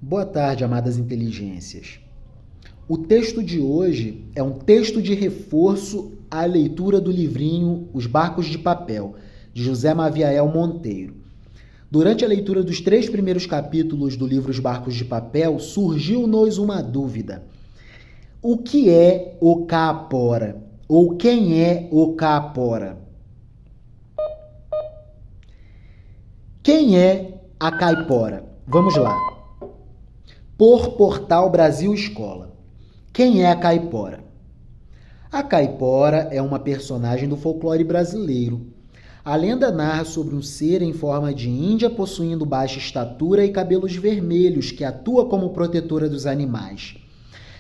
Boa tarde, amadas inteligências. O texto de hoje é um texto de reforço à leitura do livrinho Os Barcos de Papel, de José Maviael Monteiro. Durante a leitura dos 3 primeiros capítulos do livro Os Barcos de Papel, surgiu-nos uma dúvida. O que é o caapora? Ou quem é o caapora? Quem é a caipora? Vamos lá. Por Portal Brasil Escola. Quem é a caipora? A caipora é uma personagem do folclore brasileiro. A lenda narra sobre um ser em forma de índia possuindo baixa estatura e cabelos vermelhos que atua como protetora dos animais.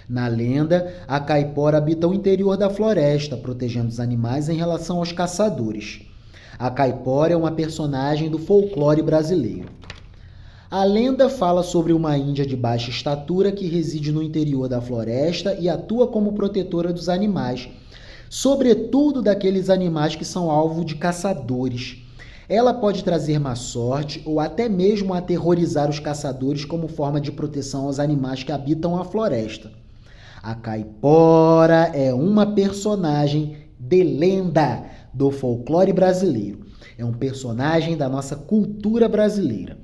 Na lenda, a caipora habita o interior da floresta, protegendo os animais em relação aos caçadores. A caipora é uma personagem do folclore brasileiro. A lenda fala sobre uma índia de baixa estatura que reside no interior da floresta e atua como protetora dos animais, sobretudo daqueles animais que são alvo de caçadores. Ela pode trazer má sorte ou até mesmo aterrorizar os caçadores como forma de proteção aos animais que habitam a floresta. A caipora é uma personagem de lenda do folclore brasileiro. É um personagem da nossa cultura brasileira.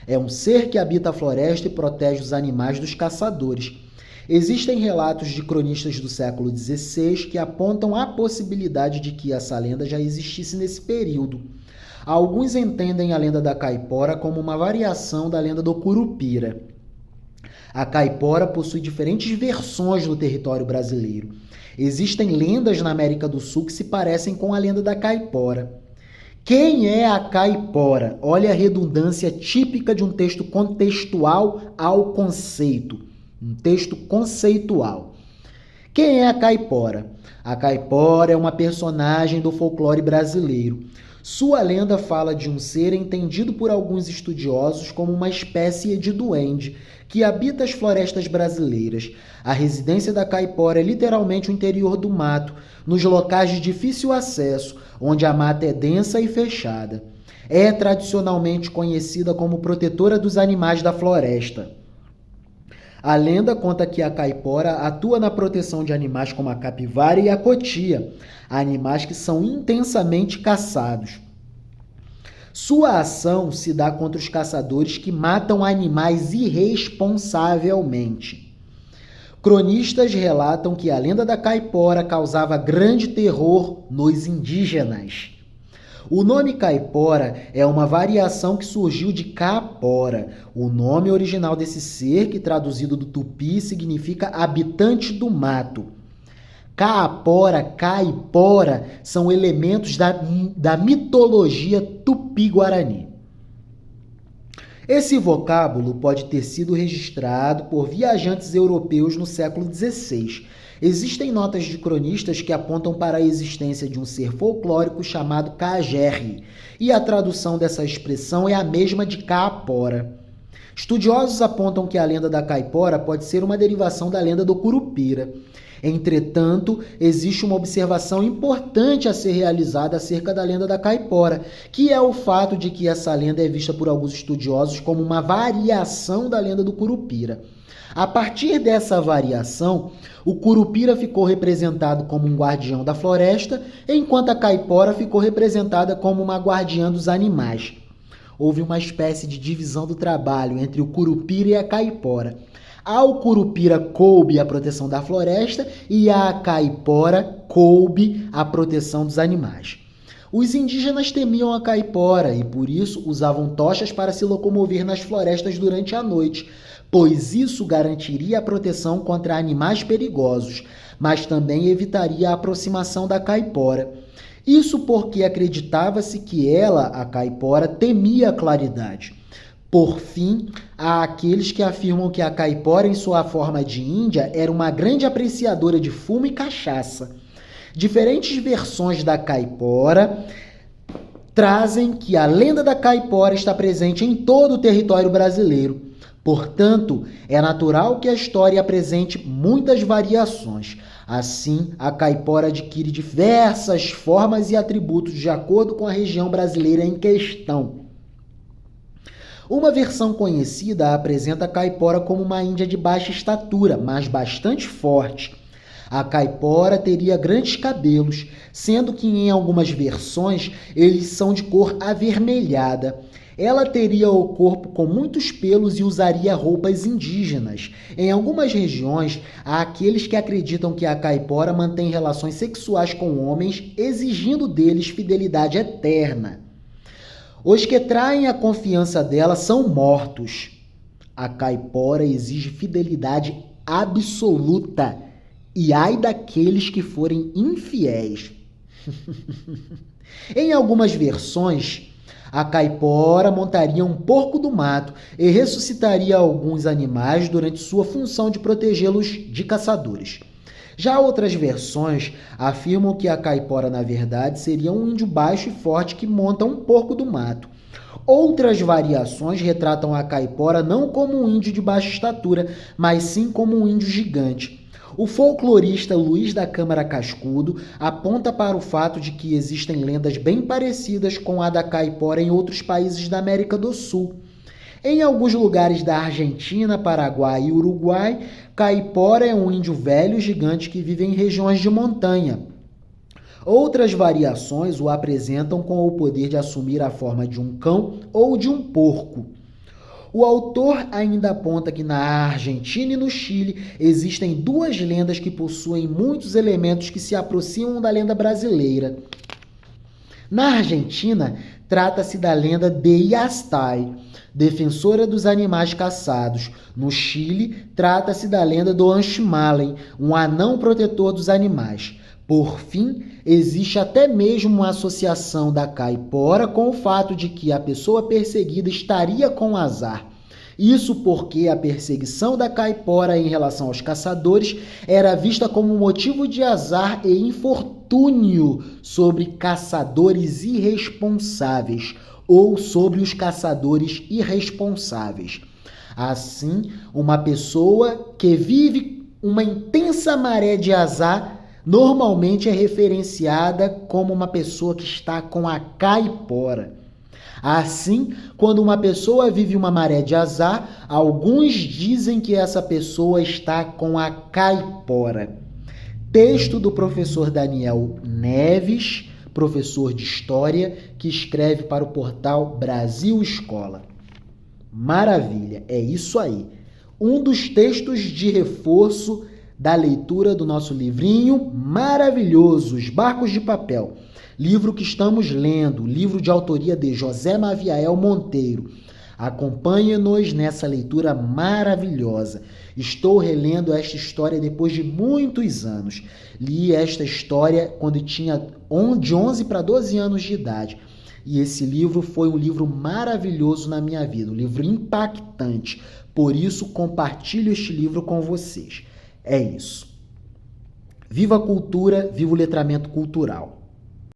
É um ser que habita a floresta e protege os animais dos caçadores. Existem relatos de cronistas do século XVI que apontam a possibilidade de que essa lenda já existisse nesse período. Alguns entendem a lenda da caipora como uma variação da lenda do curupira. A caipora possui diferentes versões no território brasileiro. Existem lendas na América do Sul que se parecem com a lenda da caipora. Quem é a caipora? Olha a redundância típica de um texto contextual ao conceito. Um texto conceitual. Quem é a caipora? A caipora é uma personagem do folclore brasileiro. Sua lenda fala de um ser entendido por alguns estudiosos como uma espécie de duende que habita as florestas brasileiras. A residência da caipora é literalmente o interior do mato, nos locais de difícil acesso, onde a mata é densa e fechada. É tradicionalmente conhecida como protetora dos animais da floresta. A lenda conta que a caipora atua na proteção de animais como a capivara e a cotia, animais que são intensamente caçados. Sua ação se dá contra os caçadores que matam animais irresponsavelmente. Cronistas relatam que a lenda da caipora causava grande terror nos indígenas. O nome caipora é uma variação que surgiu de caapora, o nome original desse ser que traduzido do tupi significa habitante do mato. Caapora, caipora são elementos da mitologia tupi-guarani. Esse vocábulo pode ter sido registrado por viajantes europeus no século XVI. Existem notas de cronistas que apontam para a existência de um ser folclórico chamado cajerre, e a tradução dessa expressão é a mesma de caapora. Estudiosos apontam que a lenda da caipora pode ser uma derivação da lenda do curupira. Entretanto, existe uma observação importante a ser realizada acerca da lenda da caipora, que é o fato de que essa lenda é vista por alguns estudiosos como uma variação da lenda do curupira. A partir dessa variação, o curupira ficou representado como um guardião da floresta, enquanto a caipora ficou representada como uma guardiã dos animais. Houve uma espécie de divisão do trabalho entre o curupira e a caipora. Ao curupira coube a proteção da floresta e à caipora coube a proteção dos animais. Os indígenas temiam a caipora e, por isso, usavam tochas para se locomover nas florestas durante a noite, pois isso garantiria a proteção contra animais perigosos, mas também evitaria a aproximação da caipora. Isso porque acreditava-se que ela, a caipora, temia a claridade. Por fim, há aqueles que afirmam que a caipora, em sua forma de índia, era uma grande apreciadora de fumo e cachaça. Diferentes versões da caipora trazem que a lenda da caipora está presente em todo o território brasileiro. Portanto, é natural que a história apresente muitas variações. Assim, a caipora adquire diversas formas e atributos de acordo com a região brasileira em questão. Uma versão conhecida apresenta a caipora como uma índia de baixa estatura, mas bastante forte. A caipora teria grandes cabelos, sendo que em algumas versões eles são de cor avermelhada. Ela teria o corpo com muitos pelos e usaria roupas indígenas. Em algumas regiões, há aqueles que acreditam que a caipora mantém relações sexuais com homens, exigindo deles fidelidade eterna. Os que traem a confiança dela são mortos. A caipora exige fidelidade absoluta. E ai daqueles que forem infiéis. Em algumas versões, a caipora montaria um porco do mato e ressuscitaria alguns animais durante sua função de protegê-los de caçadores. Já outras versões afirmam que a caipora, na verdade, seria um índio baixo e forte que monta um porco do mato. Outras variações retratam a caipora não como um índio de baixa estatura, mas sim como um índio gigante. O folclorista Luiz da Câmara Cascudo aponta para o fato de que existem lendas bem parecidas com a da caipora em outros países da América do Sul. Em alguns lugares da Argentina, Paraguai e Uruguai, caipora é um índio velho gigante que vive em regiões de montanha. Outras variações o apresentam com o poder de assumir a forma de um cão ou de um porco. O autor ainda aponta que na Argentina e no Chile existem duas lendas que possuem muitos elementos que se aproximam da lenda brasileira. Na Argentina, trata-se da lenda de Yastay, defensora dos animais caçados. No Chile, trata-se da lenda do Anchimalen, um anão protetor dos animais. Por fim, existe até mesmo uma associação da caipora com o fato de que a pessoa perseguida estaria com azar. Isso porque a perseguição da caipora em relação aos caçadores era vista como motivo de azar e infortúnio sobre caçadores irresponsáveis ou sobre os caçadores irresponsáveis. Assim, uma pessoa que vive uma intensa maré de azar normalmente é referenciada como uma pessoa que está com a caipora. Assim, quando uma pessoa vive uma maré de azar, alguns dizem que essa pessoa está com a caipora. Texto do professor Daniel Neves, professor de História, que escreve para o portal Brasil Escola. Maravilha, é isso aí. Um dos textos de reforço da leitura do nosso livrinho maravilhoso, Os Barcos de Papel. Livro que estamos lendo, livro de autoria de José Maviael Monteiro. Acompanhe-nos nessa leitura maravilhosa. Estou relendo esta história depois de muitos anos. Li esta história quando tinha de 11 para 12 anos de idade. E esse livro foi um livro maravilhoso na minha vida, um livro impactante. Por isso, compartilho este livro com vocês. É isso. Viva a cultura, viva o letramento cultural.